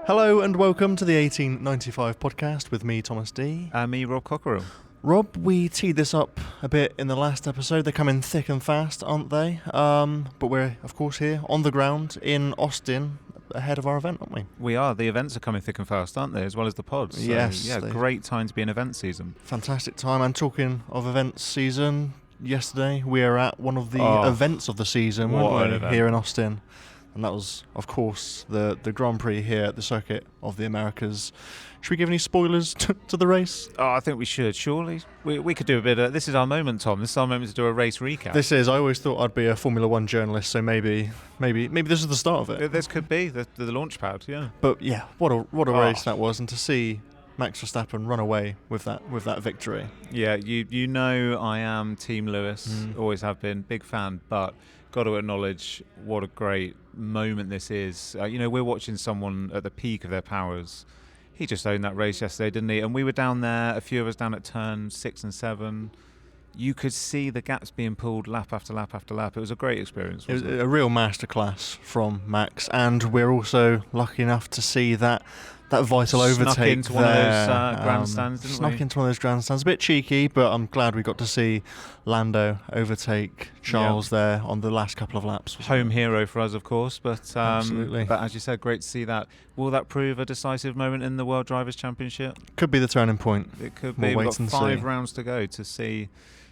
Hello and welcome to the 1895 podcast with me, Thomas D. And me, Rob Cockerell. Rob, we teed this up a bit in the last episode. They're coming thick and fast, aren't they? But we're, of course, here on the ground in Austin ahead of our event, aren't we? We are. The events are coming thick and fast, aren't they? As well as the pods. So, yes. Yeah, great time to be in event season. Fantastic time. And talking of event season, yesterday we were at one of the events of the season, weren't we, here in Austin. And that was, of course, the Grand Prix here at the Circuit of the Americas. Should we give any spoilers to the race? Oh, I think we should, surely. We could do a bit of... This is our moment, Tom. This is our moment to do a race recap. This is. I always thought I'd be a Formula One journalist, so maybe this is the start of it. This could be the launch pad, yeah. But yeah, what a race that was, and to see Max Verstappen run away with that victory. Yeah, you know I am Team Lewis, always have been, big fan, but got to acknowledge what a great moment this is. We're watching someone at the peak of their powers. He just owned that race yesterday, didn't he? And we were down there, a few of us down at turn 6 and 7. You could see the gaps being pulled lap after lap after lap. It was a great experience. It was a real masterclass from Max, and we're also lucky enough to see that vital overtake snuck into one of those grandstands, didn't we? Snuck into one of those grandstands. A bit cheeky, but I'm glad we got to see Lando overtake Charles there on the last couple of laps. Home hero for us, of course, but absolutely. But as you said, great to see that. Will that prove a decisive moment in the World Drivers' Championship? Could be the turning point. It could be. We've got 5 rounds to go to see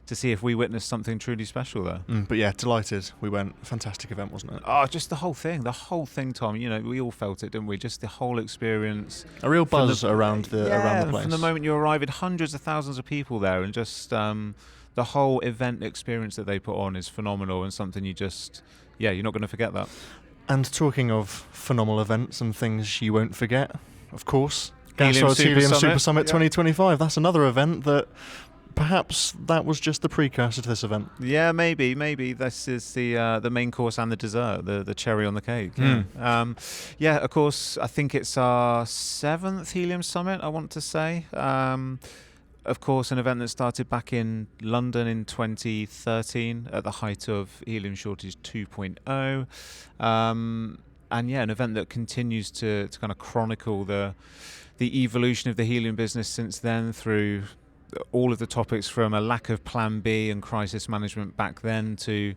if we witness something truly special there. But yeah, delighted we went. Fantastic event, wasn't it? Oh, just the whole thing, Tom. We all felt it, didn't we? Just the whole experience. A real buzz around the place. From the moment you arrive, hundreds of thousands of people there, and just the whole event experience that they put on is phenomenal, and something you're not going to forget that. And talking of phenomenal events and things you won't forget, of course, Helium Super Summit 2025. That's another event that perhaps that was just the precursor to this event. Yeah, maybe this is the main course and the dessert, the cherry on the cake. Yeah. Of course, I think it's our 7th Helium Summit, I want to say. Of course, an event that started back in London in 2013 at the height of Helium Shortage 2.0. And yeah, an event that continues to kind of chronicle the evolution of the helium business since then, through all of the topics from a lack of plan B and crisis management back then to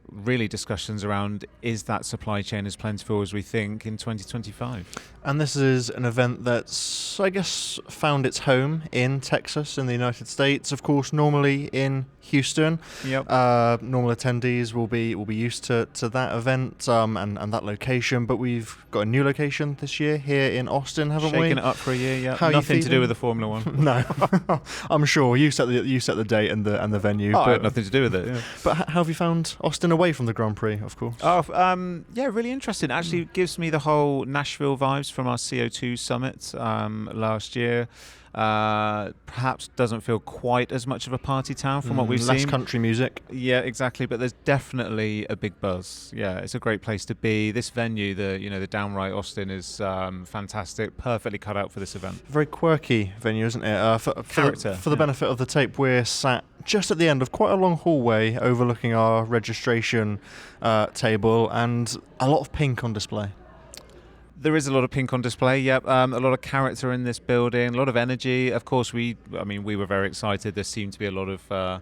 really discussions around, is that supply chain as plentiful as we think in 2025? And this is an event that's, I guess, found its home in Texas in the United States. Of course, normally in Houston. Yep. Normal attendees will be used to that event and that location, but we've got a new location this year here in Austin, haven't we? Shaking it up for a year, yeah. How nothing to do with the Formula One. No, I'm sure you set the date and the venue. But had nothing to do with it. Yeah. But how have you found Austin away from the Grand Prix? Of course. Yeah, really interesting. Actually, gives me the whole Nashville vibes from our CO2 summit last year. Perhaps doesn't feel quite as much of a party town from what we've seen. Less country music. Yeah, exactly. But there's definitely a big buzz. Yeah, it's a great place to be. This venue, the downright Austin, is fantastic. Perfectly cut out for this event. Very quirky venue, isn't it? For the benefit of the tape, we're sat just at the end of quite a long hallway overlooking our registration table, and a lot of pink on display. There is a lot of pink on display, yep. A lot of character in this building, a lot of energy. Of course, we were very excited. There seemed to be a lot of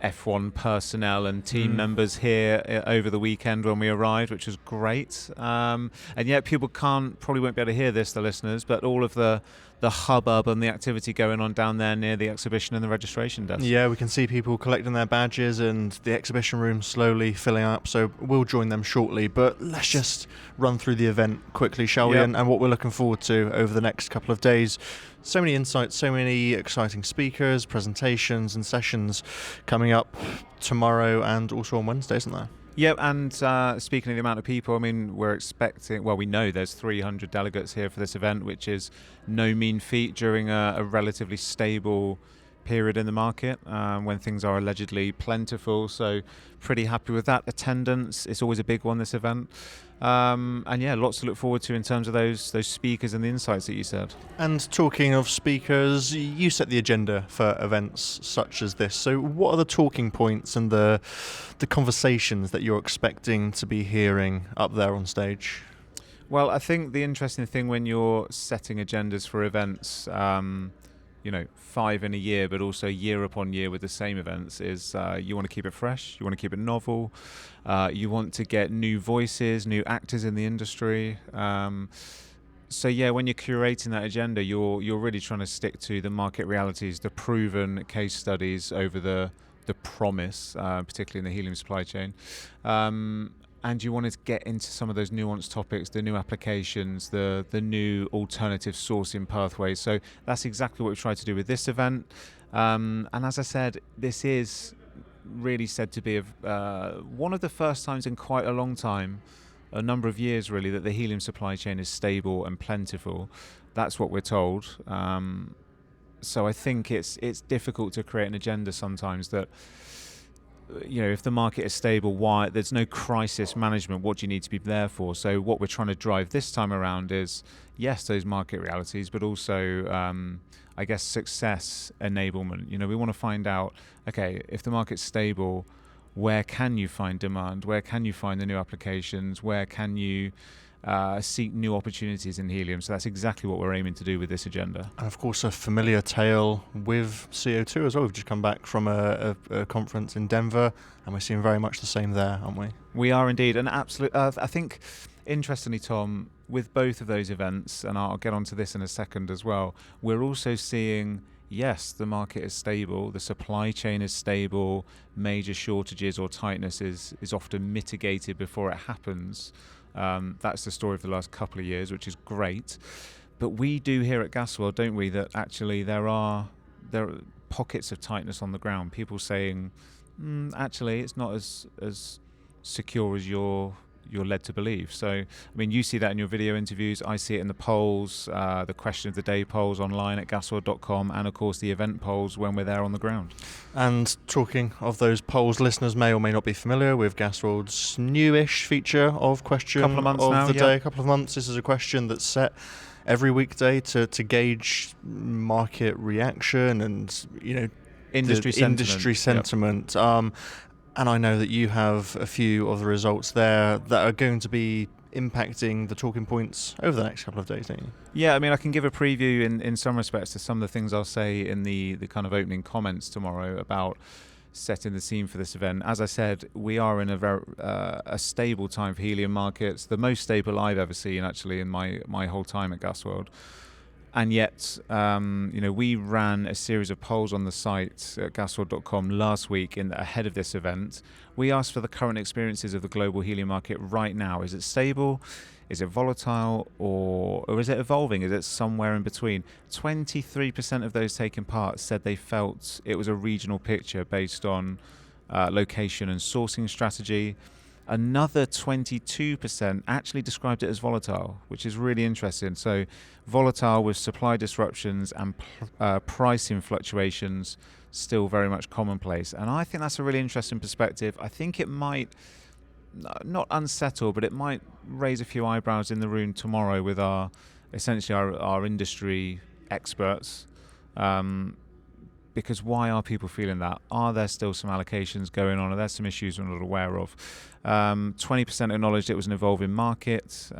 F1 personnel and team members here over the weekend when we arrived, which was great. And yet people probably won't be able to hear this, the listeners, but all of the hubbub and the activity going on down there near the exhibition and the registration desk. Yeah, we can see people collecting their badges and the exhibition room slowly filling up, so we'll join them shortly. But let's just run through the event quickly, shall we? And what we're looking forward to over the next couple of days. So many insights, so many exciting speakers, presentations and sessions coming up tomorrow and also on Wednesday, isn't there? Yeah, and speaking of the amount of people, we're expecting, we know there's 300 delegates here for this event, which is no mean feat during a relatively stable period in the market when things are allegedly plentiful. So pretty happy with that. Attendance, it's always a big one, this event. And yeah, lots to look forward to in terms of those speakers and the insights that you said. And talking of speakers, you set the agenda for events such as this. So what are the talking points and the conversations that you're expecting to be hearing up there on stage? Well, I think the interesting thing when you're setting agendas for events, 5 in a year, but also year upon year with the same events, is you want to keep it fresh, you want to keep it novel, you want to get new voices, new actors in the industry. So yeah, when you're curating that agenda, you're really trying to stick to the market realities, the proven case studies over the promise, particularly in the helium supply chain. And you wanted to get into some of those nuanced topics, the new applications, the new alternative sourcing pathways. So that's exactly what we tried to do with this event. And as I said, this is really said to be one of the first times in quite a long time, a number of years really, that the helium supply chain is stable and plentiful. That's what we're told. So I think it's difficult to create an agenda sometimes that, if the market is stable, why there's no crisis management, what do you need to be there for? So what we're trying to drive this time around is, yes, those market realities, but also I guess success enablement. We want to find out, okay, if the market's stable, where can you find demand? Where can you find the new applications? Where can you seek new opportunities in helium? So that's exactly what we're aiming to do with this agenda. And of course, a familiar tale with CO2 as well. We've just come back from a conference in Denver, and we're seeing very much the same there, aren't we? We are indeed. And absolutely, I think, interestingly, Tom, with both of those events, and I'll get onto this in a second as well, we're also seeing, yes, the market is stable, the supply chain is stable, major shortages or tightness is often mitigated before it happens. That's the story of the last couple of years, which is great. But we do here at Gasworld, don't we, that actually there are pockets of tightness on the ground. People saying, actually, it's not as secure as you're led to believe. So, I mean, you see that in your video interviews. I see it in the polls, the question of the day polls online at gasworld.com, and of course the event polls when we're there on the ground. And talking of those polls, listeners may or may not be familiar with Gasworld's newish feature of question of the day. A couple of months. This is a question that's set every weekday to gauge market reaction and industry sentiment. Yep. And I know that you have a few of the results there that are going to be impacting the talking points over the next couple of days, don't you? Yeah, I mean, I can give a preview in some respects to some of the things I'll say in the kind of opening comments tomorrow about setting the scene for this event. As I said, we are in a stable time for helium markets, the most stable I've ever seen actually in my whole time at Gasworld. And yet, we ran a series of polls on the site at gasworld.com last week ahead of this event. We asked for the current experiences of the global helium market right now. Is it stable? Is it volatile? Or is it evolving? Is it somewhere in between? 23% of those taking part said they felt it was a regional picture based on location and sourcing strategy. Another 22% actually described it as volatile, which is really interesting. So volatile with supply disruptions and pricing fluctuations still very much commonplace. And I think that's a really interesting perspective. I think it might not unsettle, but it might raise a few eyebrows in the room tomorrow with our industry experts. Because why are people feeling that? Are there still some allocations going on? Are there some issues we're not aware of? 20% acknowledged it was an evolving market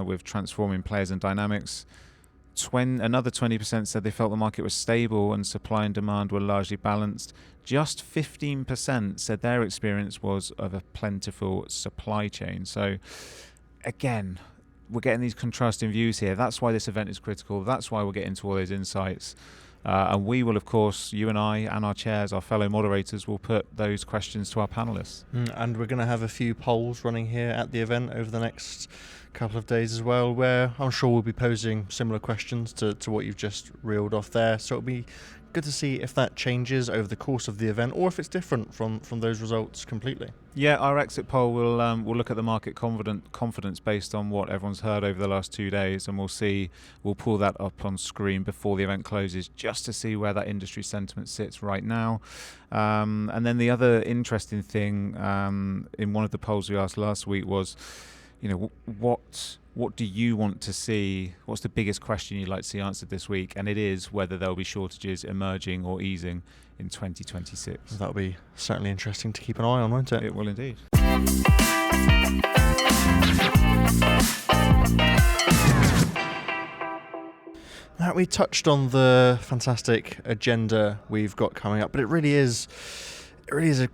with transforming players and dynamics. Another 20% said they felt the market was stable and supply and demand were largely balanced. Just 15% said their experience was of a plentiful supply chain. So again, we're getting these contrasting views here. That's why this event is critical. That's why we're getting to all those insights. And we will, of course, you and I and our chairs, our fellow moderators, will put those questions to our panelists. And we're going to have a few polls running here at the event over the next couple of days as well, where I'm sure we'll be posing similar questions to what you've just reeled off there. So it'll be good to see if that changes over the course of the event or if it's different from those results completely. Yeah, our exit poll will look at the market confidence based on what everyone's heard over the last 2 days, and we'll pull that up on screen before the event closes just to see where that industry sentiment sits right now. And then the other interesting thing in one of the polls we asked last week was, what do you want to see? What's the biggest question you'd like to see answered this week? And it is whether there'll be shortages emerging or easing in 2026. That'll be certainly interesting to keep an eye on, won't it? It will indeed. Now, we touched on the fantastic agenda we've got coming up, but it really is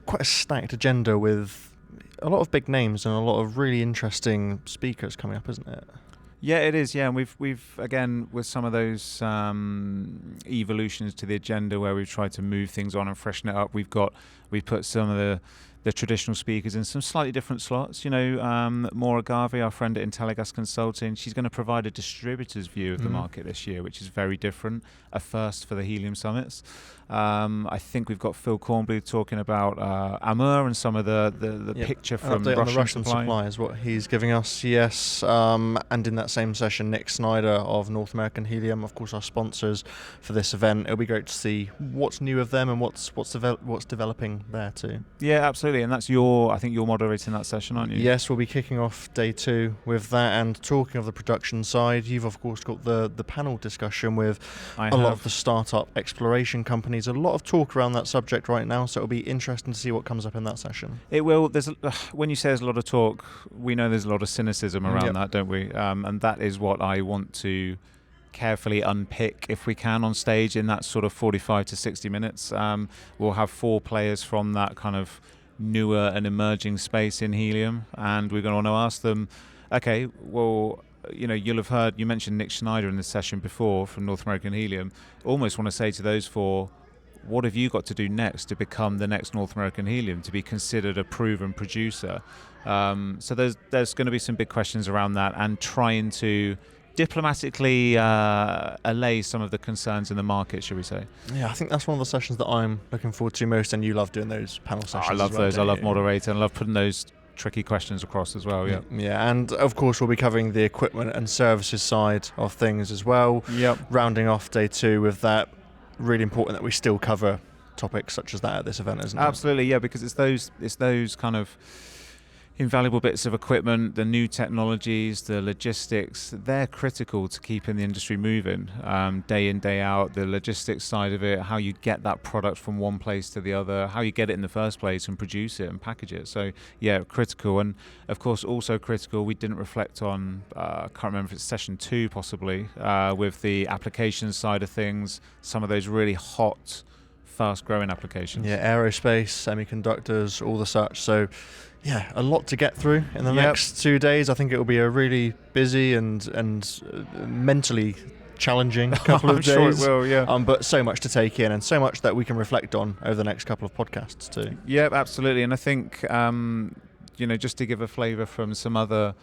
quite a stacked agenda with a lot of big names and a lot of really interesting speakers coming up, isn't it? Yeah, it is. Yeah, and we've again with some of those evolutions to the agenda where we've tried to move things on and freshen it up. We've put some of the traditional speakers in some slightly different slots. Maura Garvey, our friend at Intelligas Consulting, she's going to provide a distributor's view of the market this year, which is very different, a first for the Helium Summits. I think we've got Phil Kornblue talking about Amur and some of the picture from the Russian supply. supply is what he's giving us, yes. And in that same session, Nick Snyder of North American Helium, of course, our sponsors for this event. It'll be great to see what's new of them and what's developing there too. Yeah, absolutely. And that's I think you're moderating that session, aren't you? Yes, we'll be kicking off day 2 with that. And talking of the production side, you've of course got the panel discussion with a lot of the startup exploration companies. A lot of talk around that subject right now, so it'll be interesting to see what comes up in that session. It will. When you say there's a lot of talk, we know there's a lot of cynicism around that, don't we? And that is what I want to carefully unpick if we can on stage in that sort of 45 to 60 minutes. We'll have 4 players from that kind of newer and emerging space in helium, and we're going to want to ask them, okay, well, you'll have heard, you mentioned Nick Schneider in the session before from North American Helium. Almost want to say to those 4, what have you got to do next to become the next North American Helium, to be considered a proven producer? So there's going to be some big questions around that, and trying to diplomatically allay some of the concerns in the market, should we say. Yeah, I think that's one of the sessions that I'm looking forward to most, and you love doing those panel sessions. I love those. I love moderating. I love putting those tricky questions across as well. Yeah, and of course we'll be covering the equipment and services side of things as well. Rounding off day 2 with that, really important that we still cover topics such as that at this event, isn't it? Absolutely, yeah, because it's those kind of invaluable bits of equipment, the new technologies, the logistics, they're critical to keeping the industry moving day in, day out. The logistics side of it, how you get that product from one place to the other, how you get it in the first place and produce it and package it. So yeah, critical. And of course also critical, we didn't reflect on, I can't remember if it's session 2 possibly, with the application side of things, some of those really hot, fast growing applications. Yeah, aerospace, semiconductors, all the such. So yeah, a lot to get through in the next 2 days. I think it will be a really busy and mentally challenging couple of days. I'm sure it will, yeah. But so much to take in and so much that we can reflect on over the next couple of podcasts too. Yeah, absolutely. And I think, just to give a flavour from some other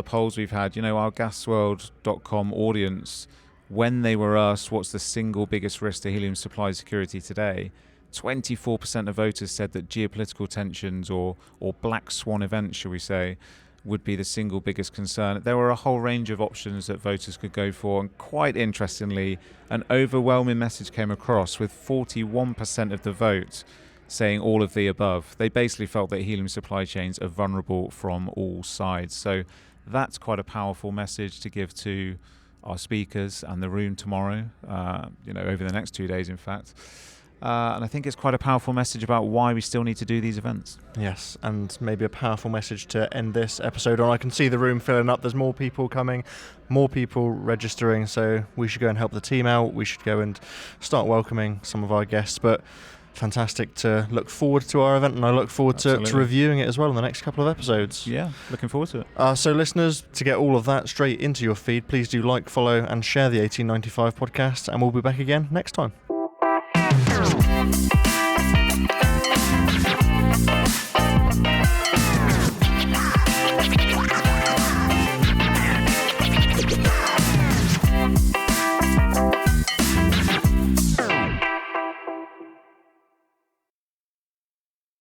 polls we've had, our gasworld.com audience, when they were asked what's the single biggest risk to helium supply security today, 24% of voters said that geopolitical tensions or black swan events, shall we say, would be the single biggest concern. There were a whole range of options that voters could go for, and quite interestingly, an overwhelming message came across with 41% of the vote saying all of the above. They basically felt that helium supply chains are vulnerable from all sides. So that's quite a powerful message to give to our speakers and the room tomorrow, over the next 2 days, in fact. And I think it's quite a powerful message about why we still need to do these events. Yes, and maybe a powerful message to end this episode on. I can see the room filling up. There's more people coming, more people registering, so we should go and help the team out. We should go and start welcoming some of our guests. But fantastic to look forward to our event, and I look forward to reviewing it as well in the next couple of episodes. Yeah, looking forward to it. So listeners, to get all of that straight into your feed, please do like, follow and share the 1895 podcast, and we'll be back again next time.